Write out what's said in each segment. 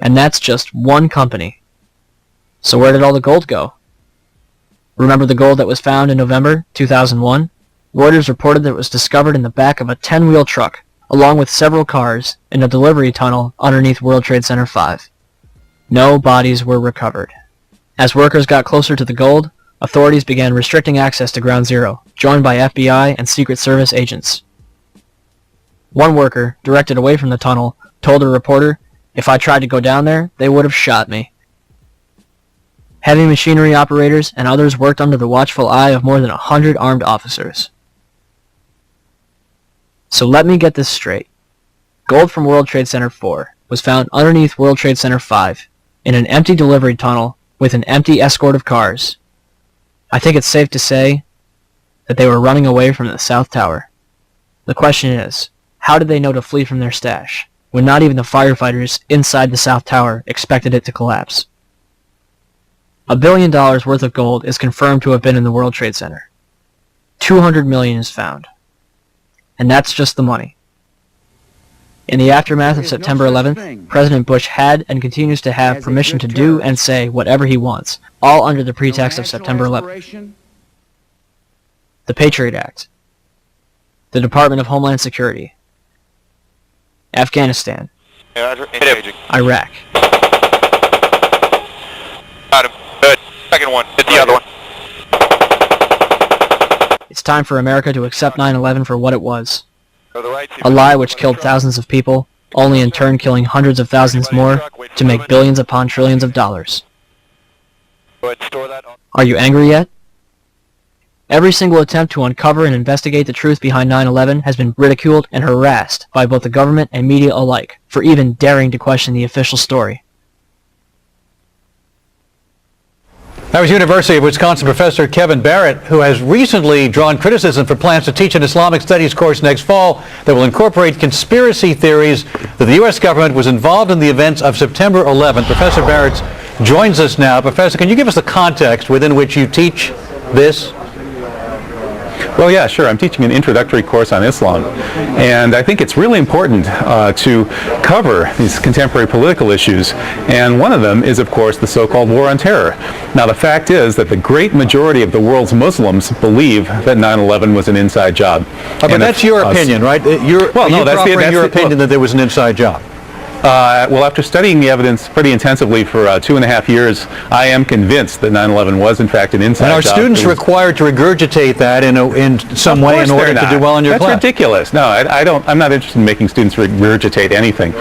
And that's just one company. So where did all the gold go? Remember the gold that was found in November 2001? Reuters reported that it was discovered in the back of a 10-wheel truck, along with several cars, in a delivery tunnel underneath World Trade Center 5. No bodies were recovered. As workers got closer to the gold, authorities began restricting access to Ground Zero, joined by FBI and Secret Service agents. One worker, directed away from the tunnel, told a reporter, "If I tried to go down there, they would have shot me." Heavy machinery operators and others worked under the watchful eye of more than 100 armed officers. So let me get this straight. Gold from World Trade Center 4 was found underneath World Trade Center 5 in an empty delivery tunnel with an empty escort of cars. I think it's safe to say that they were running away from the South Tower. The question is, how did they know to flee from their stash when not even the firefighters inside the South Tower expected it to collapse? $1 billion worth of gold is confirmed to have been in the World Trade Center. $200 million is found. And that's just the money. In the aftermath of September 11th, President Bush had and continues to have permission to do and say whatever he wants, all under the pretext of September 11th. The Patriot Act, the Department of Homeland Security, Afghanistan, Iraq. Got him. Good. Second one. Hit the other one. It's time for America to accept 9/11 for what it was. A lie which killed thousands of people, only in turn killing hundreds of thousands more to make billions upon trillions of dollars. Are you angry yet? Every single attempt to uncover and investigate the truth behind 9/11 has been ridiculed and harassed by both the government and media alike for even daring to question the official story. That was University of Wisconsin professor Kevin Barrett, who has recently drawn criticism for plans to teach an Islamic studies course next fall that will incorporate conspiracy theories that the U.S. government was involved in the events of September 11th. Professor Barrett joins us now. Professor, can you give us the context within which you teach this? Well, yeah, sure. I'm teaching an introductory course on Islam, and I think it's really important to cover these contemporary political issues, and one of them is, of course, the so-called war on terror. Now, the fact is that the great majority of the world's Muslims believe that 9/11 was an inside job. But that's your opinion, right? That's your opinion that there was an inside job. Well, after studying the evidence pretty intensively for 2.5 years, I am convinced that 9/11 was in fact an inside job. And are students required to regurgitate that in some way in order to do well in your class? That's ridiculous. No, I'm not interested in making students regurgitate anything.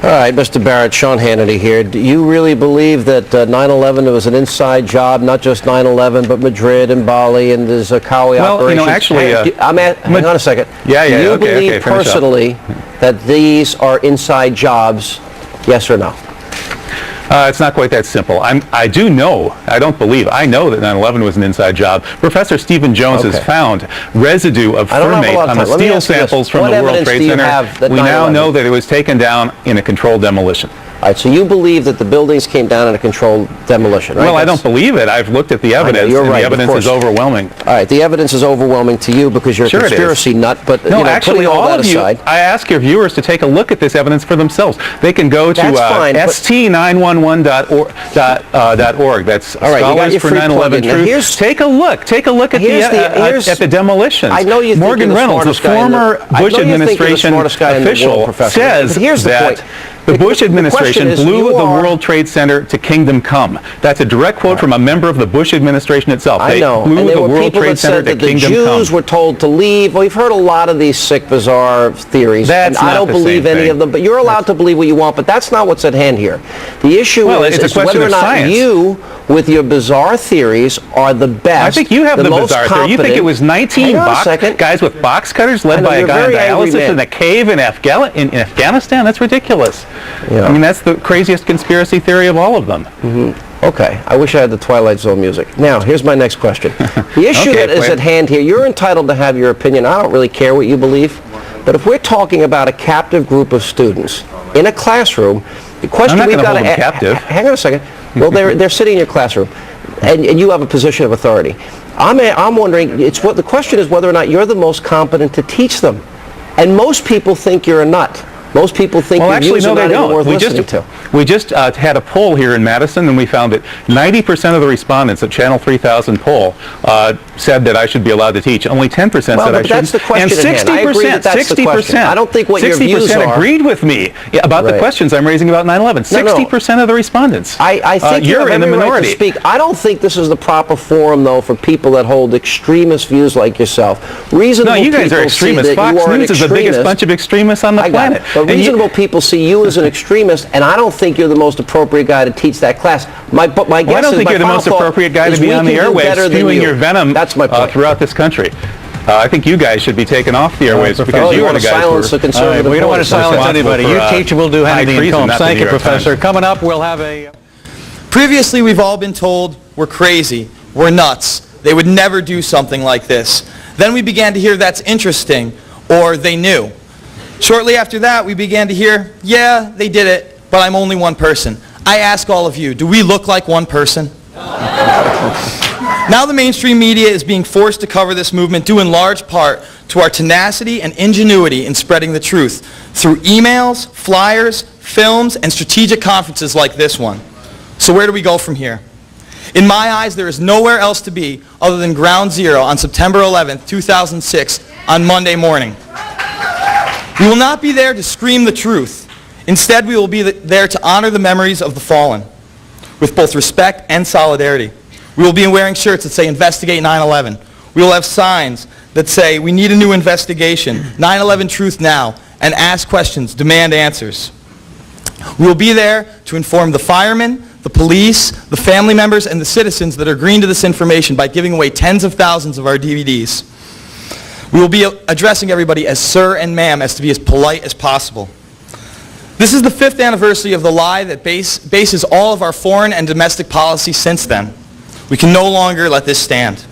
All right, Mr. Barrett, Sean Hannity here. Do you really believe that 9/11 was an inside job, not just 9/11, but Madrid and Bali and the Zakawi operations? Well, you know, actually... hang on a second. Do you believe personally that these are inside jobs, yes or no? It's not quite that simple. I do know, I don't believe, I know that 9/11 was an inside job. Professor Stephen Jones has found residue of thermate on the steel samples from the World Trade Center. We now know that it was taken down in a controlled demolition. All right, so you believe that the buildings came down in a controlled demolition, right? Well, I don't believe it. I've looked at the evidence, and the evidence is overwhelming. All right, the evidence is overwhelming to you because you're a conspiracy nut, but no, actually, all of you, I ask your viewers to take a look at this evidence for themselves. They can go to st911.org. That's Scholars for 9/11 Truth. Take a look. Take a look at the demolitions. I know you think Morgan Reynolds, the former Bush administration official, says that the Bush administration blew the World Trade Center to kingdom come. That's a direct quote from a member of the Bush administration itself. I know. They blew the World Trade Center to kingdom come. The Jews were told to leave. Well, we've heard a lot of these sick, bizarre theories. And I don't believe any of them, but you're allowed to believe what you want, but that's not what's at hand here. The issue is whether or not you, with your bizarre theories, are the best. I think you have the bizarre theory. You think it was 19 guys with box cutters led by a guy on dialysis in a cave in Afghanistan? That's ridiculous. Yeah. I mean, that's the craziest conspiracy theory of all of them. Okay, I wish I had the Twilight Zone music. Now, here's my next question. The issue that is at hand here, you're entitled to have your opinion. I don't really care what you believe. But if we're talking about a captive group of students in a classroom, the question we've got to ask... Hang on a second. Well, they're sitting in your classroom, and you have a position of authority. I'm wondering, the question is whether or not you're the most competent to teach them. And most people think you're a nut. Most people think Well, your actually, views no, are not they even don't. worth listening to. We just had a poll here in Madison, and we found that 90% of the respondents at Channel 3000 poll said that I should be allowed to teach. Only 10% said I shouldn't. That's the question And at hand. I agree that that's the question. I don't think what your views are... 60% agreed with me about the questions I'm raising about 9/11. 60% of the respondents. I think you're in the minority. Right to speak. I don't think this is the proper forum, though, for people that hold extremist views like yourself. Reasonable no, you guys people are extremists. see that Fox you are News is the biggest bunch of extremists on the planet. But reasonable people see you as an extremist, and I don't think you're the most appropriate guy to teach that class. My guess is, I don't think you're the most appropriate guy to be on the airwaves spewing your venom throughout this country. I think you guys should be taken off the airwaves because you are the guys who are... We don't want to silence anybody. You teach and we'll do Hannity and Combs. Thank you, Professor. Coming up, we'll have a... Previously, we've all been told we're crazy, we're nuts, they would never do something like this. Then we began to hear that's interesting, or they knew. Shortly after that, we began to hear, yeah, they did it, but I'm only one person. I ask all of you, do we look like one person? Now the mainstream media is being forced to cover this movement due in large part to our tenacity and ingenuity in spreading the truth through emails, flyers, films, and strategic conferences like this one. So where do we go from here? In my eyes, there is nowhere else to be other than Ground Zero on September 11th, 2006, on Monday morning. We will not be there to scream the truth. Instead, we will be there to honor the memories of the fallen with both respect and solidarity. We will be wearing shirts that say, investigate 9/11. We will have signs that say, we need a new investigation, 9/11 truth now, and ask questions, demand answers. We will be there to inform the firemen, the police, the family members, and the citizens that are agreeing to this information by giving away tens of thousands of our DVDs. We will be addressing everybody as sir and ma'am, as to be as polite as possible. This is the 5th anniversary of the lie that bases all of our foreign and domestic policy since then. We can no longer let this stand.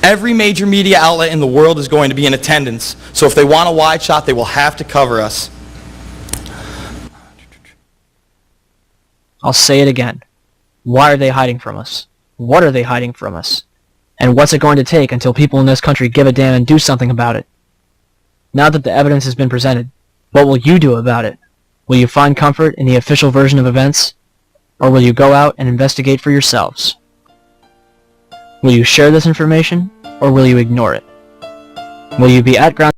Every major media outlet in the world is going to be in attendance, so if they want a wide shot, they will have to cover us. I'll say it again. Why are they hiding from us? What are they hiding from us? And what's it going to take until people in this country give a damn and do something about it? Now that the evidence has been presented, what will you do about it? Will you find comfort in the official version of events? Or will you go out and investigate for yourselves? Will you share this information, or will you ignore it? Will you be at ground